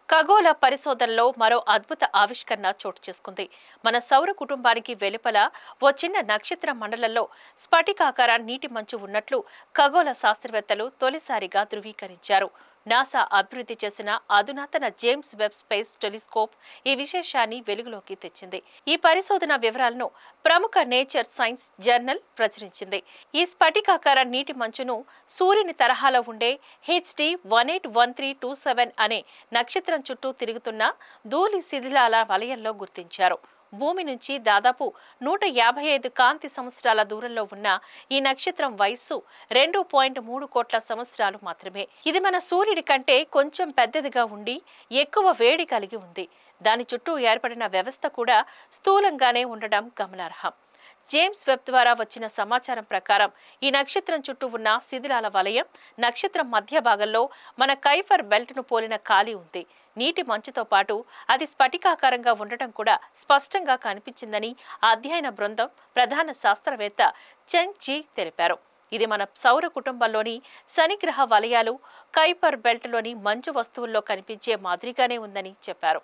ఖగోళ పరిశోధనలో మరో అద్భుత ఆవిష్కరణ చోటు చేసుకుంది. మన సౌర కుటుంబానికి వెలుపల ఓ చిన్న నక్షత్ర మండలంలో స్ఫటికాకార నీటి మంచు ఉన్నట్లు ఖగోళ శాస్త్రవేత్తలు తొలిసారిగా ధృవీకరించారు. నాసా అభివృద్ధి చేసిన అధునాతన జేమ్స్ వెబ్ స్పేస్ టెలిస్కోప్ ఈ విశేషాన్ని వెలుగులోకి తెచ్చింది. ఈ పరిశోధన వివరాలను ప్రముఖ నేచర్ సైన్స్ జర్నల్ ప్రచురించింది. ఈ స్ఫటికాకార నీటి మంచును సూర్యుని తరహాలో ఉండే HD 181327 అనే నక్షత్రం చుట్టూ తిరుగుతున్న ధూళి శిథిలాల వలయంలో గుర్తించారు. భూమి నుంచి దాదాపు 155 కాంతి సంవత్సరాల దూరంలో ఉన్న ఈ నక్షత్రం వయస్సు 2.3 కోట్ల సంవత్సరాలు మాత్రమే. ఇది మన సూర్యుడి కంటే కొంచెం పెద్దదిగా ఉండి ఎక్కువ వేడి కలిగి ఉంది. దాని చుట్టూ ఏర్పడిన వ్యవస్థ కూడా స్థూలంగానే ఉండడం గమనార్హం. జేమ్స్ వెబ్ ద్వారా వచ్చిన సమాచారం ప్రకారం ఈ నక్షత్రం చుట్టూ ఉన్న శిథిలాల వలయం నక్షత్రం మధ్య భాగంలో మన కైఫర్ బెల్ట్ను పోలిన ఖాళీ ఉంది. నీటి మంచుతో పాటు అది స్ఫటికాకారంగా ఉండటం కూడా స్పష్టంగా కనిపించిందని అధ్యయన బృందం ప్రధాన శాస్త్రవేత్త చెంగ్ జీ తెలిపారు. ఇది మన సౌర కుటుంబంలోని శనిగ్రహ వలయాలు కైపర్ బెల్ట్లోని మంచు వస్తువుల్లో కనిపించే మాదిరిగానే ఉందని చెప్పారు.